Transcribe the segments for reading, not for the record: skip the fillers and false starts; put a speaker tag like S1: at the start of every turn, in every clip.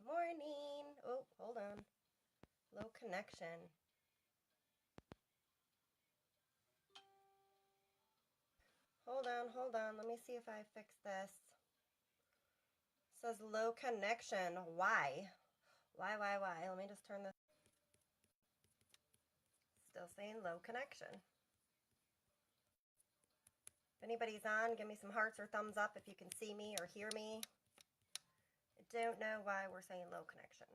S1: morning. Oh, hold on. Low connection. Hold on. Let me see if I fix this. It says low connection. Why? Why? Let me just turn this. Still saying low connection. If anybody's on, give me some hearts or thumbs up if you can see me or hear me. I don't know why we're saying low connection.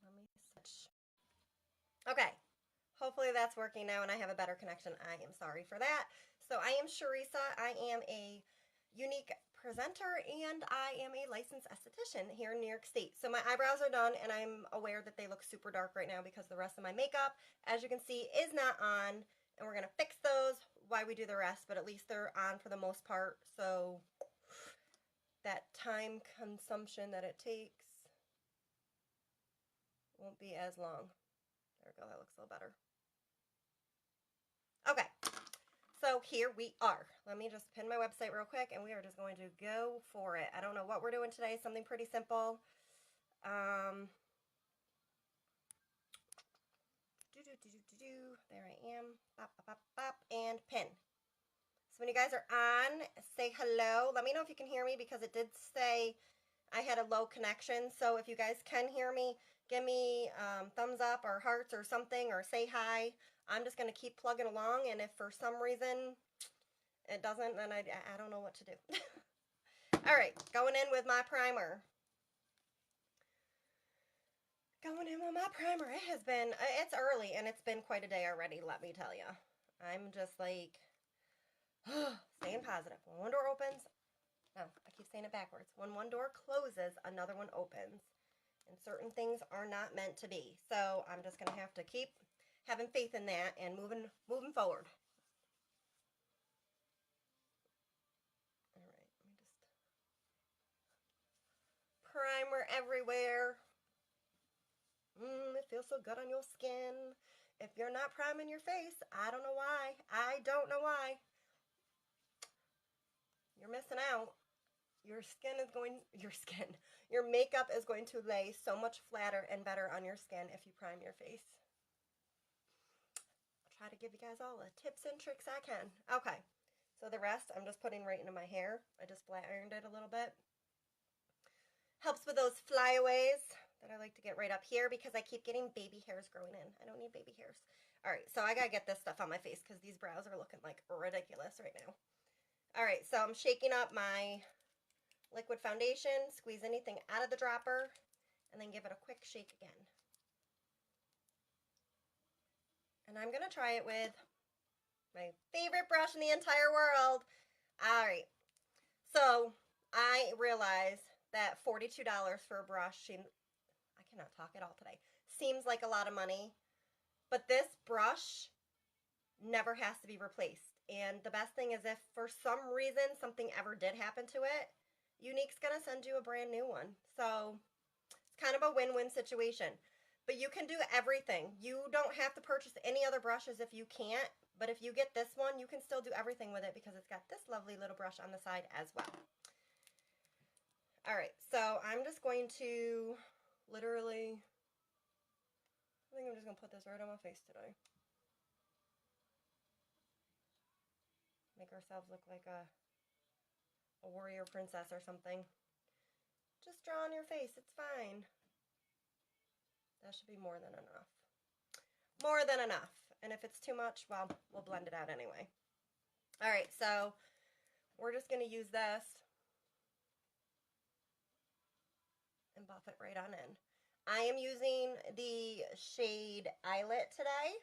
S1: Let me switch. Okay. Hopefully that's working now and I have a better connection. I am sorry for that. So I am Sharisa. I am a unique presenter and I am a licensed esthetician here in New York State. So my eyebrows are done and I'm aware that they look super dark right now because the rest of my makeup, as you can see, is not on. And we're going to fix those while we do the rest, but at least they're on for the most part. So that time consumption that it takes won't be as long. There we go. That looks a little better. Okay, so here we are. Let me just pin my website real quick and we are just going to go for it. I don't know what we're doing today, something pretty simple. There I am. Bop, and pin. So when you guys are on, say hello. Let me know if you can hear me because it did say I had a low connection. So if you guys can hear me, give me thumbs up or hearts or something or say hi. I'm just going to keep plugging along, and if for some reason it doesn't, then I don't know what to do. All right, going in with my primer. It has been, it's early, and it's been quite a day already, let me tell you. I'm just like, staying positive. When one door opens, no, I keep saying it backwards. When one door closes, another one opens. And certain things are not meant to be. So I'm just going to have to keep having faith in that and moving forward. All right, let me just primer everywhere. It feels so good on your skin. If you're not priming your face, I don't know why. You're missing out. Your makeup is going to lay so much flatter and better on your skin if you prime your face. I'll try to give you guys all the tips and tricks I can. Okay, so the rest I'm just putting right into my hair. I just flat ironed it a little bit. Helps with those flyaways that I like to get right up here because I keep getting baby hairs growing in. I don't need baby hairs. All right, so I gotta get this stuff on my face because these brows are looking like ridiculous right now. All right, so I'm shaking up my liquid foundation, squeeze anything out of the dropper, and then give it a quick shake again. And I'm going to try it with my favorite brush in the entire world. All right, so I realize that $42 for a brush, I cannot talk at all today, seems like a lot of money, but this brush never has to be replaced. And the best thing is if for some reason something ever did happen to it, Unique's going to send you a brand new one. So it's kind of a win-win situation. But you can do everything. You don't have to purchase any other brushes if you can't. But if you get this one, you can still do everything with it because it's got this lovely little brush on the side as well. All right, so I'm just going to literally, I think I'm just going to put this right on my face today. Make ourselves look like a warrior princess or something. Just draw on your face, it's fine. That should be more than enough. More than enough. And if it's too much, well, we'll blend it out anyway. All right, so we're just going to use this and buff it right on in. I am using the shade Eyelet today.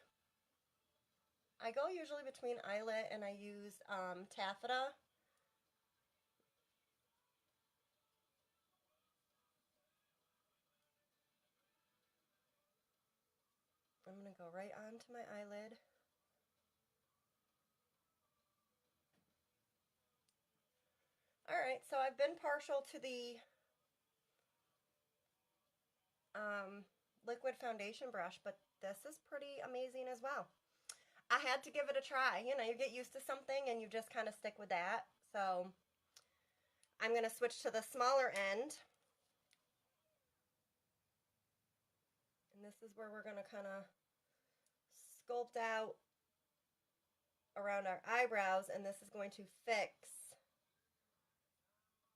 S1: I go usually between Eyelet and I use Taffeta. I'm going to go right onto my eyelid. Alright, so I've been partial to the liquid foundation brush, but this is pretty amazing as well. I had to give it a try. You know, you get used to something and you just kind of stick with that. So I'm going to switch to the smaller end. And this is where we're going to kind of sculpt out around our eyebrows, and this is going to fix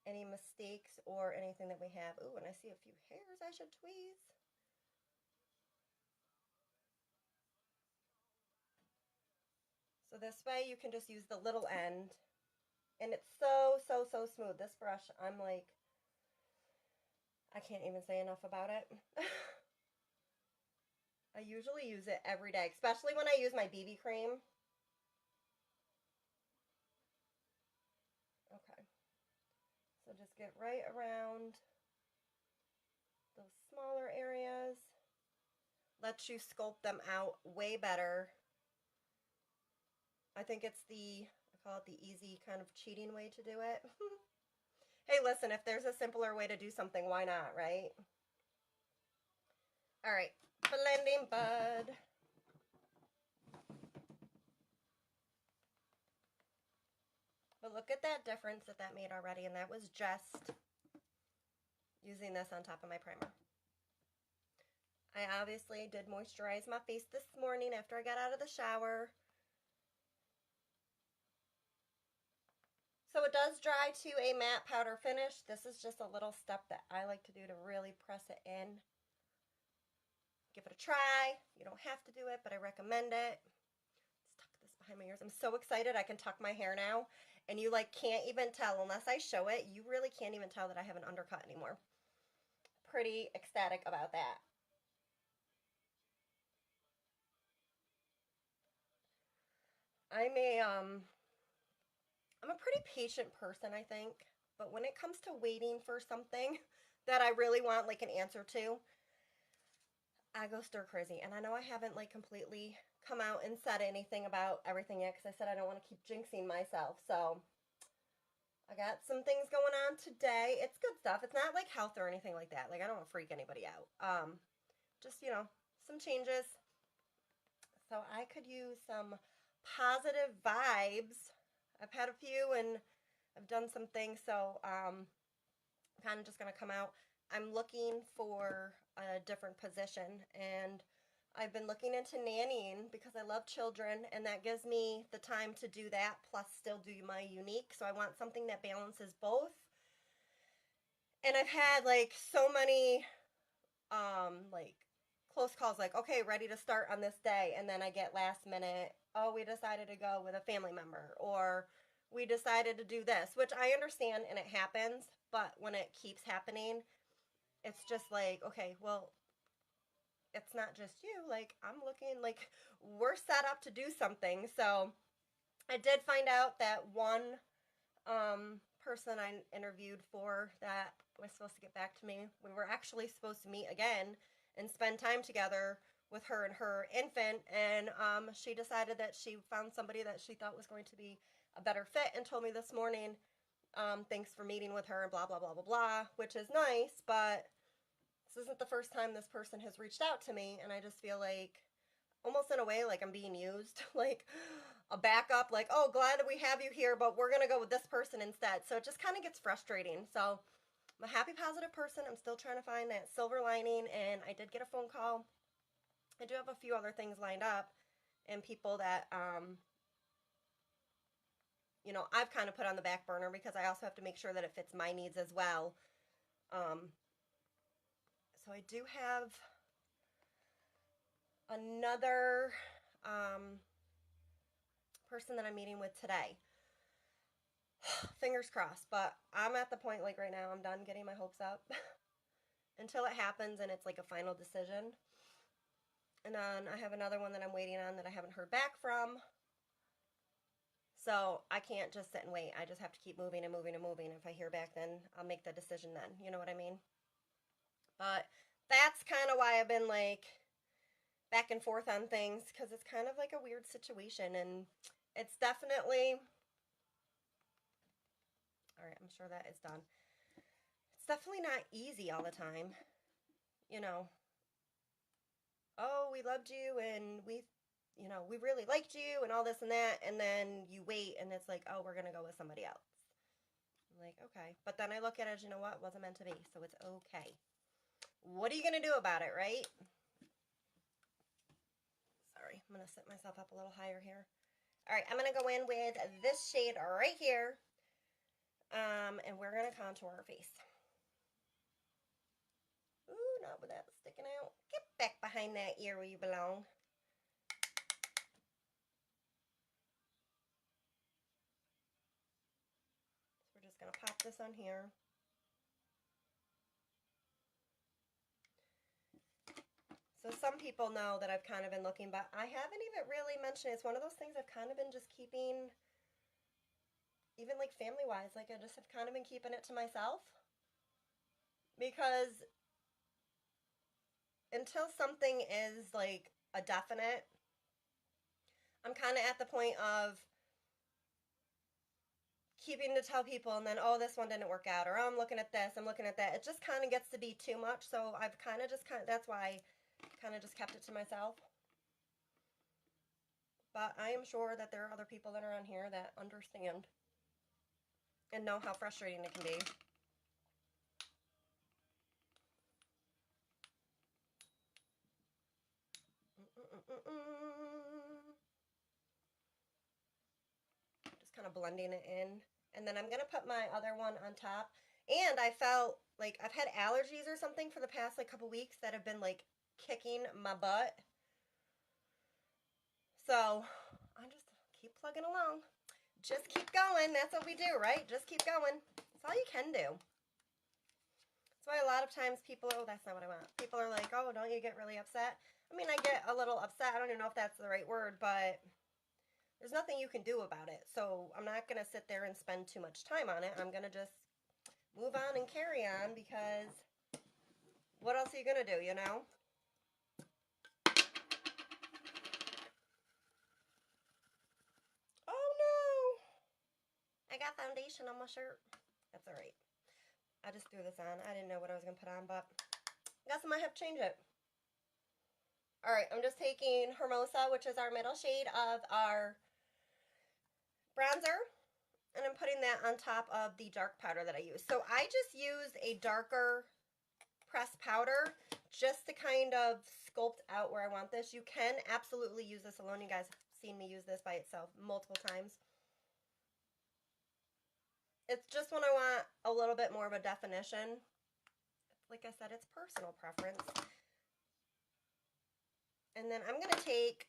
S1: any mistakes or anything that we have. Ooh, and I see a few hairs I should tweeze. So this way you can just use the little end, and it's so smooth. This brush, I'm like, I can't even say enough about it. I usually use it every day, especially when I use my BB cream. Okay. So just get right around those smaller areas. Lets you sculpt them out way better. I think it's I call it the easy kind of cheating way to do it. Hey, listen, if there's a simpler way to do something, why not, right? All right, blending bud. But look at that difference that made already, and that was just using this on top of my primer. I obviously did moisturize my face this morning after I got out of the shower. So it does dry to a matte powder finish. This is just a little step that I like to do to really press it in. Give it a try. You don't have to do it, but I recommend it. Let's tuck this behind my ears. I'm so excited I can tuck my hair now. And you like can't even tell, unless I show it, you really can't even tell that I have an undercut anymore. Pretty ecstatic about that. I'm a pretty patient person, I think, but when it comes to waiting for something that I really want like an answer to, I go stir crazy. And I know I haven't like completely come out and said anything about everything yet because I said I don't want to keep jinxing myself. So I got some things going on today. It's good stuff. It's not like health or anything like that. Like I don't want to freak anybody out. Just, you know, some changes. So I could use some positive vibes. I've had a few and I've done some things, so I'm kind of just going to come out. I'm looking for a different position, and I've been looking into nannying because I love children, and that gives me the time to do that, plus still do my unique, so I want something that balances both. And I've had, like, so many, like, close calls, like, okay, ready to start on this day, and then I get last minute, oh, we decided to go with a family member, or we decided to do this, which I understand and it happens, but when it keeps happening, it's just like, okay, well, it's not just you. Like, I'm looking, like, we're set up to do something. So I did find out that one person I interviewed for that was supposed to get back to me. We were actually supposed to meet again and spend time together with her and her infant, and she decided that she found somebody that she thought was going to be a better fit and told me this morning, thanks for meeting with her and blah, blah, blah, blah, blah, which is nice, but this isn't the first time this person has reached out to me, and I just feel like, almost in a way, like I'm being used, like a backup, like, oh, glad that we have you here, but we're going to go with this person instead. So it just kind of gets frustrating. So I'm a happy, positive person. I'm still trying to find that silver lining, and I did get a phone call. I do have a few other things lined up, and people that, you know, I've kind of put on the back burner because I also have to make sure that it fits my needs as well. So I do have another person that I'm meeting with today. Fingers crossed, but I'm at the point, like right now, I'm done getting my hopes up until it happens and it's like a final decision. And then I have another one that I'm waiting on that I haven't heard back from. So I can't just sit and wait. I just have to keep moving and moving and moving. If I hear back, then I'll make the decision then. You know what I mean? But that's kind of why I've been like back and forth on things, because it's kind of like a weird situation, and it's definitely, all right, I'm sure that is done. It's definitely not easy all the time, you know. Oh, we loved you and we, you know, we really liked you and all this and that, and then you wait and it's like, oh, we're going to go with somebody else. I'm like, okay. But then I look at it, you know what? It wasn't meant to be, so it's okay. What are you going to do about it, right? Sorry, I'm going to set myself up a little higher here. All right, I'm going to go in with this shade right here. And we're going to contour our face. Ooh, not with that sticking out. Get back behind that ear where you belong. So we're just going to pop this on here. So some people know that I've kind of been looking, but I haven't even really mentioned it. It's one of those things I've kind of been just keeping, even like family-wise, like I just have kind of been keeping it to myself. Because until something is like a definite, I'm kind of at the point of keeping to tell people and then, oh, this one didn't work out, or oh, I'm looking at this, I'm looking at that. It just kind of gets to be too much. So I've kind of just that's why I kind of just kept it to myself. But I am sure that there are other people that are on here that understand and know how frustrating it can be. Just kind of blending it in. And then I'm going to put my other one on top. And I felt like I've had allergies or something for the past like couple weeks that have been like kicking my butt. So I just keep plugging along. Just keep going. That's what we do, right? Just keep going. That's all you can do. That's why a lot of times people, oh, that's not what I want. People are like, oh, don't you get really upset? I mean, I get a little upset. I don't even know if that's the right word, but there's nothing you can do about it. So I'm not going to sit there and spend too much time on it. I'm going to just move on and carry on, because what else are you going to do, you know? Oh, no. I got foundation on my shirt. That's all right. I just threw this on. I didn't know what I was going to put on, but I guess I might have to change it. All right, I'm just taking Hermosa, which is our middle shade of our bronzer, and I'm putting that on top of the dark powder that I use. So I just used a darker pressed powder just to kind of sculpt out where I want this. You can absolutely use this alone. You guys have seen me use this by itself multiple times. It's just when I want a little bit more of a definition. Like I said, it's personal preference. And then I'm going to take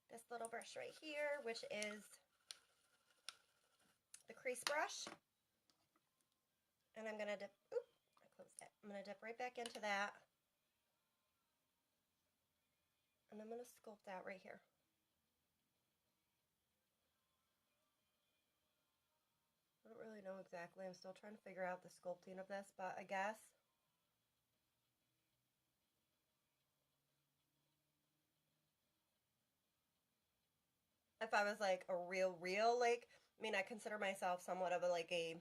S1: this little brush right here, which is the crease brush. And I'm going to dip, oop, I closed it. I'm going to dip right back into that. And I'm going to sculpt out right here. I don't really know exactly. I'm still trying to figure out the sculpting of this, but I guess if I was like a real, like, I mean, I consider myself somewhat of a, like a,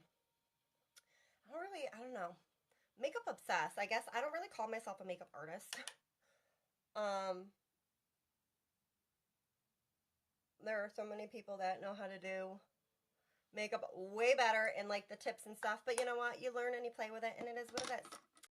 S1: I don't know, makeup obsessed. I guess I don't really call myself a makeup artist. There are so many people that know how to do makeup way better and like the tips and stuff, but you know what? You learn and you play with it, and it is what it is.